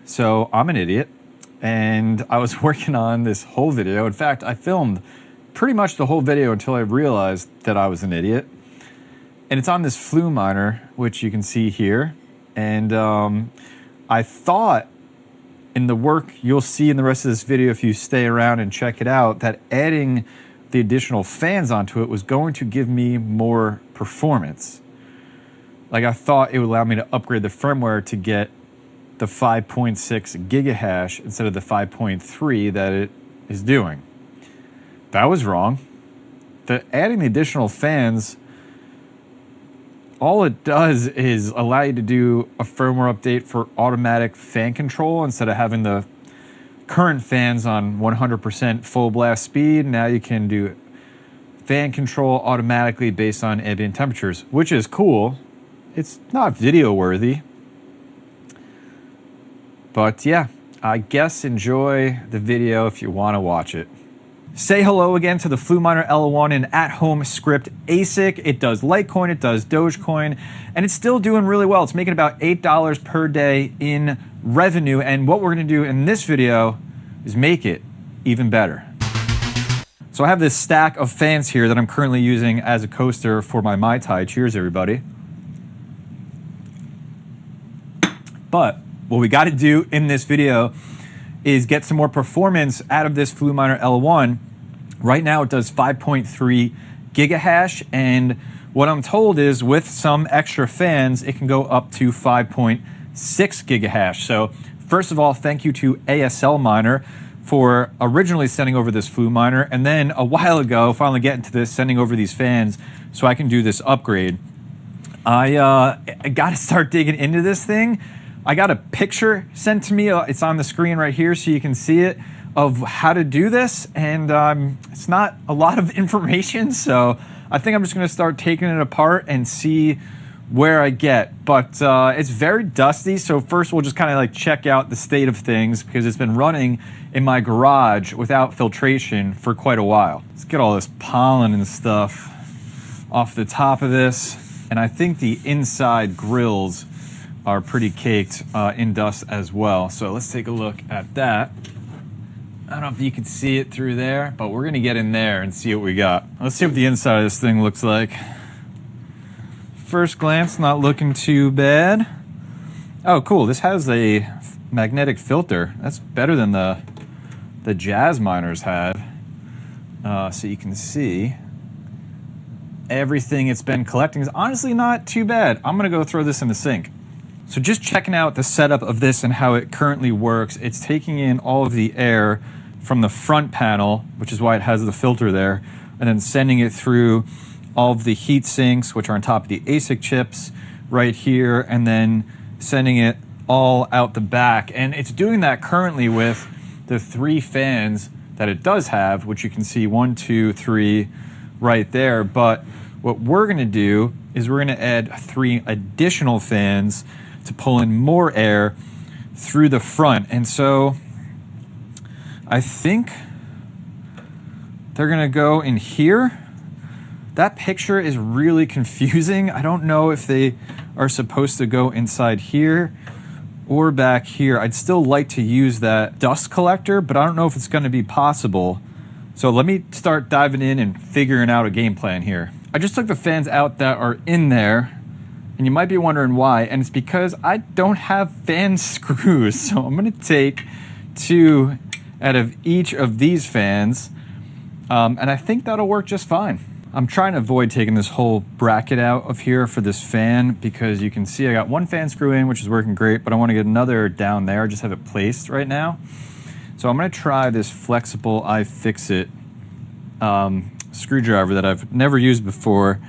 So I'm an idiot, and I was working on this whole video. In fact, I filmed pretty much the whole video until I realized that I was an idiot. And it's on this Fluminer, which you can see here. And I thought in the work you'll see in the rest of this video, if you stay around and check it out, that adding the additional fans onto it was going to give me more performance. Like, I thought it would allow me to upgrade the firmware to get the 5.6 gigahash instead of the 5.3 that it is doing. That was wrong. Adding the additional fans, all it does is allow you to do a firmware update for automatic fan control instead of having the current fans on 100% full blast speed. Now you can do fan control automatically based on ambient temperatures, which is cool. It's not video worthy, but yeah, I guess enjoy the video if you want to watch it. Say hello again to the Fluminer L1, an at-home script ASIC. It does Litecoin, it does Dogecoin, and it's still doing really well. It's making about $8 per day in revenue, and what we're going to do in this video is make it even better. So I have this stack of fans here that I'm currently using as a coaster for my Mai Tai. Cheers, everybody. But what we got to do in this video is get some more performance out of this Fluminer L1. Right now it does 5.3 gigahash, and what I'm told is with some extra fans, it can go up to 5.6 gigahash. So first of all, thank you to ASL Miner for originally sending over this Fluminer, and then a while ago, finally getting to this, sending over these fans so I can do this upgrade. I got to start digging into this thing. I got a picture sent to me. It's on the screen right here so you can see it, of how to do this. And it's not a lot of information, so I think I'm just going to start taking it apart and see where I get. But it's very dusty, so first we'll just kind of like check out the state of things because it's been running in my garage without filtration for quite a while. Let's get all this pollen and stuff off the top of this. And I think the inside grills are pretty caked in dust as well. So let's take a look at that. I don't know if you can see it through there, but we're gonna get in there and see what we got. Let's see what the inside of this thing looks like. First glance, not looking too bad. Oh, cool, this has a magnetic filter. That's better than the Jazz miners had. So you can see everything it's been collecting is honestly not too bad. I'm gonna go throw this in the sink. So just checking out the setup of this and how it currently works, it's taking in all of the air from the front panel, which is why it has the filter there, and then sending it through all of the heat sinks, which are on top of the ASIC chips right here, and then sending it all out the back. And it's doing that currently with the 3 fans that it does have, which you can see 1, 2, 3 right there. But what we're gonna do is we're gonna add 3 additional fans to pull in more air through the front. And so I think they're gonna go in here. That picture is really confusing. I don't know if they are supposed to go inside here or back here. I'd still like to use that dust collector, but I don't know if it's gonna be possible. So let me start diving in and figuring out a game plan here. I just took the fans out that are in there, and you might be wondering why, and it's because I don't have fan screws. So I'm gonna take 2 out of each of these fans, and I think that'll work just fine. I'm trying to avoid taking this whole bracket out of here for this fan because you can see I got 1 fan screw in, which is working great, but I wanna get another down there, just have it placed right now. So I'm gonna try this flexible iFixit screwdriver that I've never used before.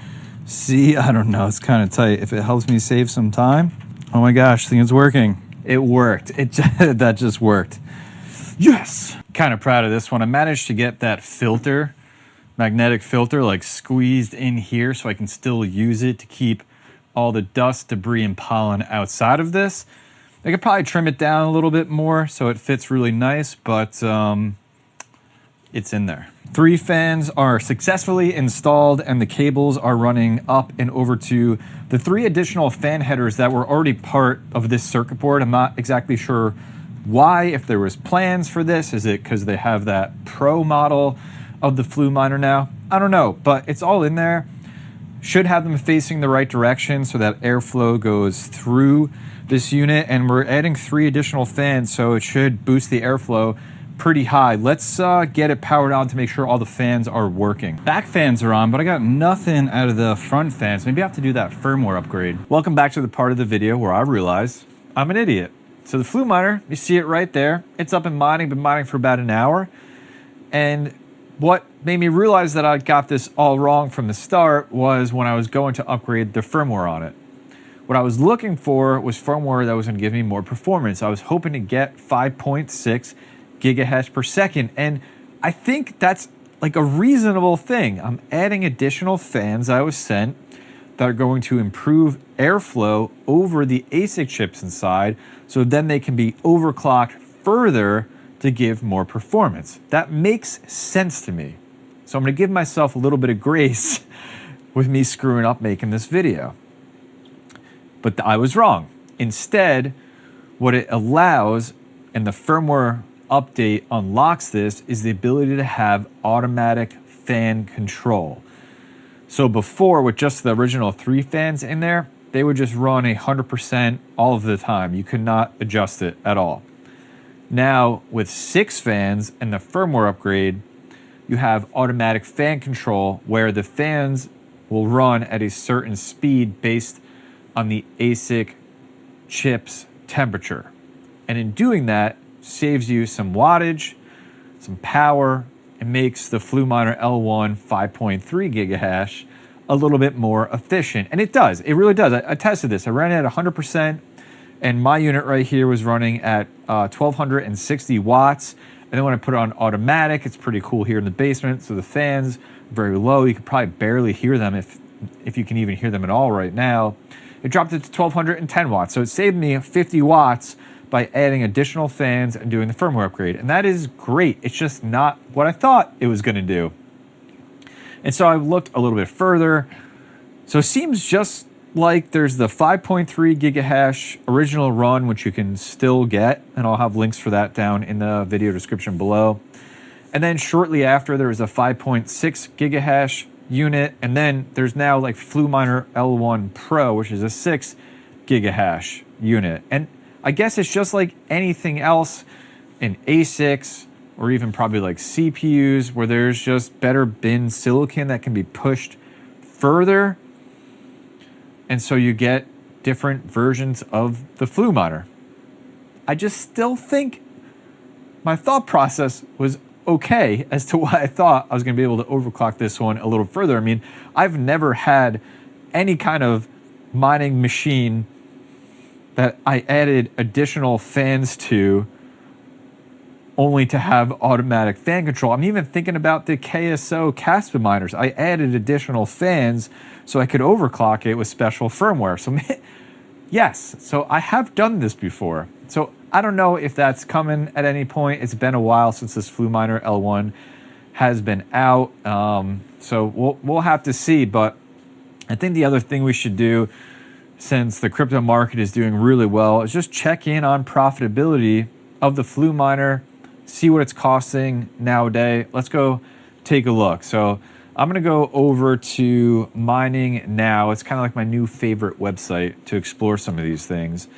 See, I don't know, it's kind of tight. If it helps me save some time. Oh my gosh, I think it's working. It worked. That just worked. Yes! Kind of proud of this one. I managed to get that filter, magnetic filter, like squeezed in here so I can still use it to keep all the dust, debris, and pollen outside of this. I could probably trim it down a little bit more so it fits really nice, but it's in there. 3 fans are successfully installed and the cables are running up and over to the 3 additional fan headers that were already part of this circuit board. I'm not exactly sure Why, if there was plans for this, is it because they have that pro model of the Fluminer now? I don't know, but it's all in there. Should have them facing the right direction so that airflow goes through this unit, and we're adding 3 additional fans, so it should boost the airflow pretty high. Let's get it powered on to make sure all the fans are working. Back fans are on, but I got nothing out of the front fans. Maybe I have to do that firmware upgrade. Welcome back to the part of the video where I realize I'm an idiot. So the Fluminer, you see it right there. It's up and mining, been mining for about an hour. And what made me realize that I got this all wrong from the start was when I was going to upgrade the firmware on it. What I was looking for was firmware that was going to give me more performance. I was hoping to get 5.6 gigahash per second, and I think that's like a reasonable thing. I'm adding additional fans I was sent that are going to improve airflow over the ASIC chips inside, so then they can be overclocked further to give more performance. That makes sense to me. So I'm going to give myself a little bit of grace with me screwing up making this video. But I was wrong. Instead, what it allows, and the firmware update unlocks this, is the ability to have automatic fan control. So before, with just the original 3 fans in there, they would just run 100% all of the time. You could not adjust it at all. Now, with 6 fans and the firmware upgrade, you have automatic fan control where the fans will run at a certain speed based on the ASIC chip's temperature. And in doing that, saves you some wattage, some power, and makes the Fluminer L1 5.3 gigahash a little bit more efficient. And it does. It really does. I tested this. I ran it at 100%. And my unit right here was running at 1260 watts. And then when I put it on automatic, it's pretty cool here in the basement. So the fans are very low. You could probably barely hear them if you can even hear them at all right now. It dropped it to 1210 watts. So it saved me 50 watts by adding additional fans and doing the firmware upgrade. And that is great. It's just not what I thought it was going to do. And so I looked a little bit further. So it seems just like there's the 5.3 gigahash original run, which you can still get, and I'll have links for that down in the video description below. And then shortly after, there was a 5.6 gigahash unit, and then there's now like Fluminer L1 Pro, which is a 6 gigahash unit. And I guess it's just like anything else in ASICs, or even probably like CPUs, where there's just better bin silicon that can be pushed further. And so you get different versions of the Fluminer. I just still think my thought process was okay as to why I thought I was going to be able to overclock this one a little further. I mean, I've never had any kind of mining machine that I added additional fans to only to have automatic fan control. I'm even thinking about the KSO Caspa miners. I added additional fans so I could overclock it with special firmware. So yes, so I have done this before. So I don't know if that's coming at any point. It's been a while since this Fluminer L1 has been out. So we'll have to see. But I think the other thing we should do, since the crypto market is doing really well, is just check in on profitability of the Fluminer, see what it's costing nowadays. Let's go take a look. So I'm going to go over to Mining Now. It's kind of like my new favorite website to explore some of these things.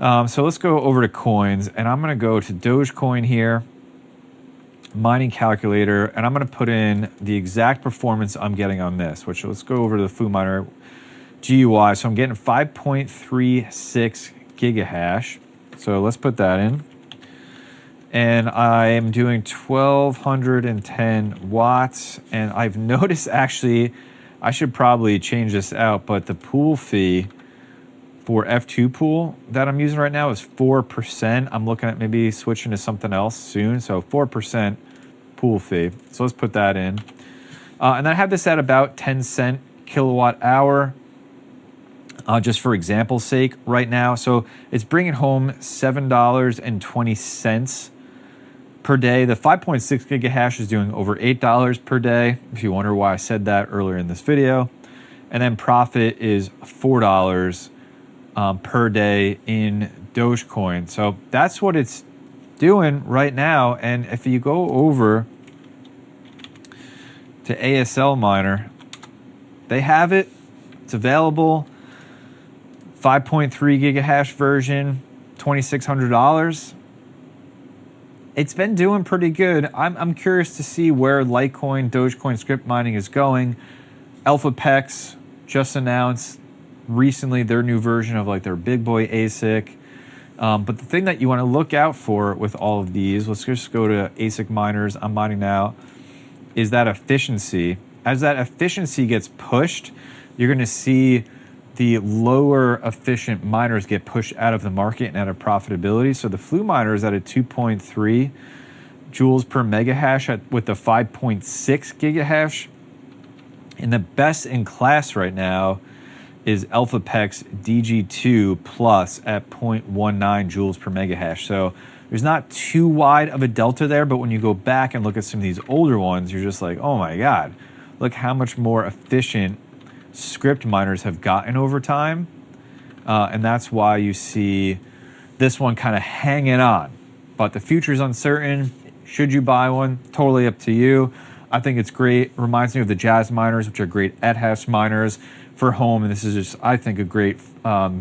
So let's go over to coins, and I'm going to go to Dogecoin here, mining calculator, and I'm going to put in the exact performance I'm getting on this, which let's go over to the Fluminer GUI. So I'm getting 5.36 gigahash. So let's put that in. And I am doing 1210 watts. And I've noticed, actually, I should probably change this out, but the pool fee for F2 pool that I'm using right now is 4%. I'm looking at maybe switching to something else soon. So 4% pool fee. So let's put that in. And I have this at about 10 cent kilowatt hour. Just for example's sake right now. So it's bringing home $7.20 per day. The 5.6 gigahash is doing over $8 per day, if you wonder why I said that earlier in this video. And then profit is $4 per day in Dogecoin. So that's what it's doing right now. And if you go over to ASL Miner, they have it. It's available. 5.3 gigahash version, $2,600. It's been doing pretty good. I'm curious to see where Litecoin, Dogecoin script mining is going. AlphaPex just announced recently their new version of like their big boy ASIC. But the thing that you want to look out for with all of these, let's just go to ASIC miners, I'm mining now, is that efficiency. As that efficiency gets pushed, you're going to see the lower efficient miners get pushed out of the market and out of profitability. So the Fluminer is at a 2.3 joules per megahash with the 5.6 gigahash. And the best in class right now is AlphaPex DG2 Plus at 0.19 joules per megahash. So there's not too wide of a delta there, but when you go back and look at some of these older ones, you're just like, oh my God, look how much more efficient script miners have gotten over time. And that's why you see this one kind of hanging on. But the future is uncertain. Should you buy one? Totally up to you. I think it's great. Reminds me of the Jazz miners, which are great at-hash miners for home. And this is just, I think, a great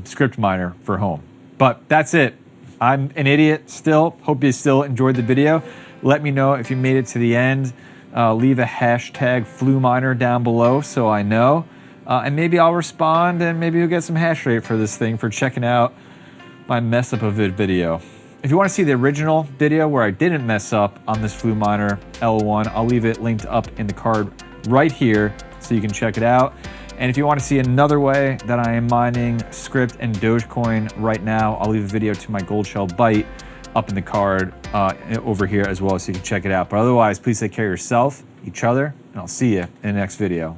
script miner for home. But that's it. I'm an idiot still. Hope you still enjoyed the video. Let me know if you made it to the end. Leave a hashtag Fluminer down below so I know. And maybe I'll respond, and maybe you'll get some hash rate for this thing for checking out my mess up of it video. If you want to see the original video where I didn't mess up on this Fluminer L1, I'll leave it linked up in the card right here so you can check it out. And if you want to see another way that I am mining Script and Dogecoin right now, I'll leave a video to my Gold Shell Bite up in the card over here as well so you can check it out. But otherwise, please take care of yourself, each other, and I'll see you in the next video.